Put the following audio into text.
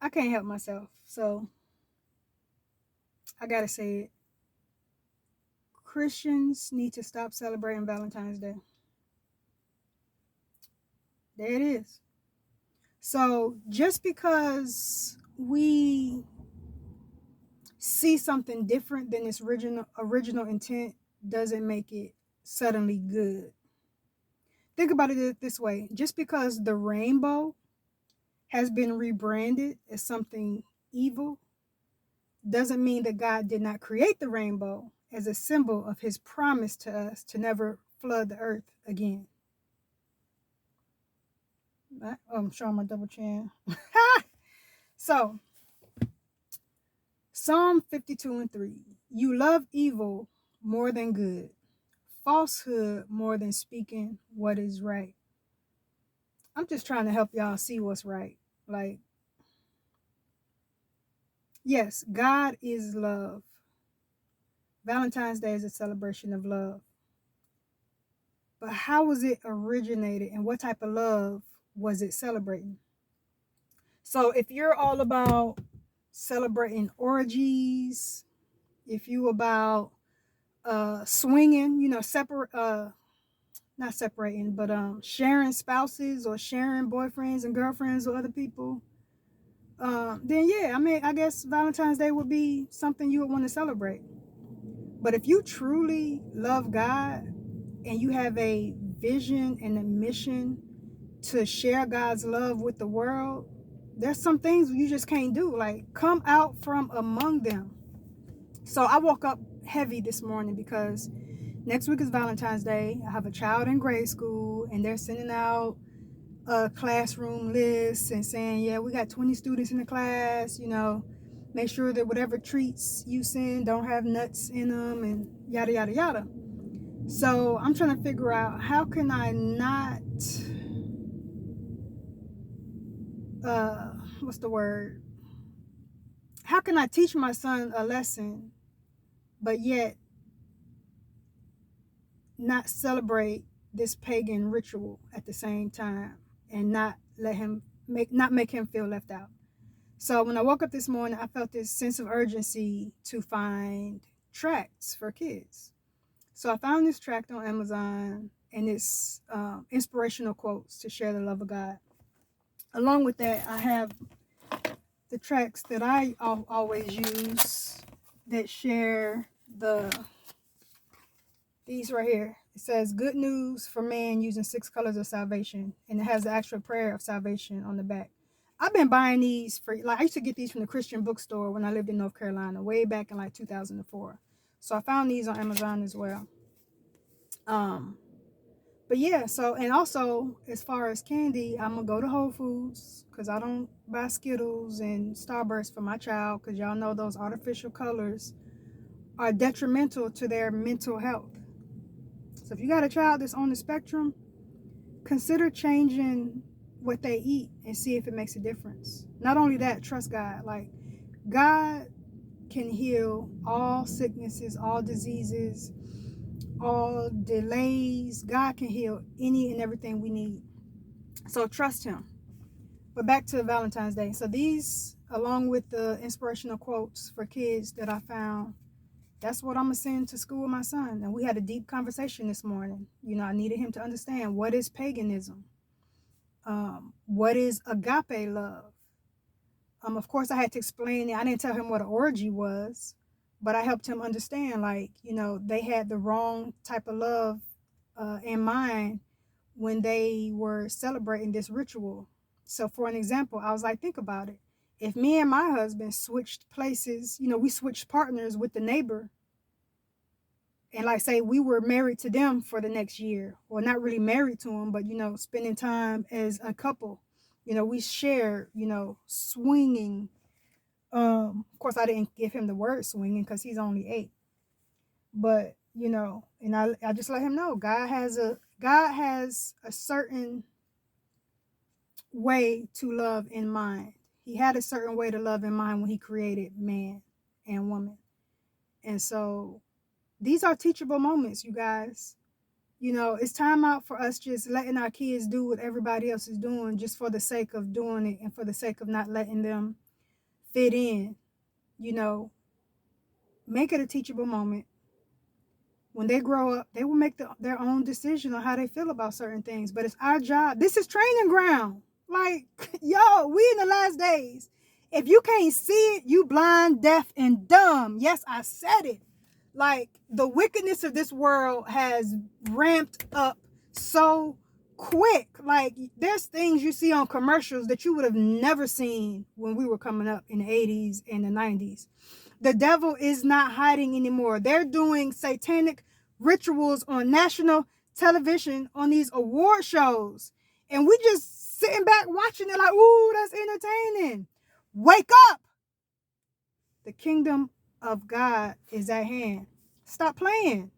I can't help myself. So I gotta say it. Christians need to stop celebrating Valentine's Day. There it is. So just because we see something different than its original intent doesn't make it suddenly good. Think about it this way. Just because the rainbow has been rebranded as something evil doesn't mean that God did not create the rainbow as a symbol of his promise to us to never flood the earth again. Oh, I'm showing my double chin. So, Psalm 52 and 3. You love evil more than good, falsehood more than speaking what is right. I'm just trying to help y'all see what's right. Like, yes, God is love. Valentine's Day is a celebration of love. But how was it originated and what type of love was it celebrating? So if you're all about celebrating orgies, if you about swinging, separate not separating, but sharing spouses or sharing boyfriends and girlfriends with other people, then yeah, I mean, I guess Valentine's Day would be something you would want to celebrate. But if you truly love God and you have a vision and a mission to share God's love with the world, there's some things you just can't do. Like, come out from among them. So I woke up heavy this morning because next week is Valentine's Day. I have a child in grade school, and they're sending out classroom lists and saying, yeah, we got 20 students in the class, make sure that whatever treats you send don't have nuts in them and yada, yada, yada. So I'm trying to figure out how can I not, what's the word? How can I teach my son a lesson, but yet not celebrate this pagan ritual at the same time and not make him feel left out? So when I woke up this morning, I felt this sense of urgency to find tracts for kids. So I found this tract on Amazon, and it's inspirational quotes to share the love of God. Along with that, I have the tracts that I always use that share these right here. It says good news for man using 6 colors of salvation, and it has the actual prayer of salvation on the back. I've been buying these for, like, I used to get these from the Christian bookstore when I lived in North Carolina way back in like 2004. So I found these on Amazon as well. But yeah, so, and also as far as candy, I'm gonna go to Whole Foods because I don't buy Skittles and Starburst for my child, because y'all know those artificial colors are detrimental to their mental health. So if you got a child that's on the spectrum, consider changing what they eat and see if it makes a difference. Not only that, trust God. Like, God can heal all sicknesses, all diseases, all delays. God can heal any and everything we need. So trust him. But back to Valentine's Day. So these, along with the inspirational quotes for kids that I found, that's what I'm going to send to school with my son. And we had a deep conversation this morning. I needed him to understand what is paganism. What is agape love? Of course, I had to explain it. I didn't tell him what an orgy was, but I helped him understand, like, they had the wrong type of love in mind when they were celebrating this ritual. So, for an example, I was like, think about it. If me and my husband switched places, we switched partners with the neighbor, and like say we were married to them for the next year, or not really married to them, but spending time as a couple, we share, swinging. Of course I didn't give him the word swinging because he's only 8, but and I just let him know God has a certain way to love in mind. He had a certain way to love in mind when he created man and woman. And so these are teachable moments, you guys. It's time out for us just letting our kids do what everybody else is doing just for the sake of doing it and for the sake of not letting them fit in. Make it a teachable moment. When they grow up, they will make their own decision on how they feel about certain things. But it's our job. This is training ground. Like, yo, we in the last days. If you can't see it, you blind, deaf, and dumb. Yes, I said it. Like, the wickedness of this world has ramped up so quick. Like, there's things you see on commercials that you would have never seen when we were coming up in the 80s and the 90s. The devil is not hiding anymore. They're doing satanic rituals on national television on these award shows. And we just sitting back watching it like, ooh, that's entertaining. Wake up. The kingdom of God is at hand. Stop playing.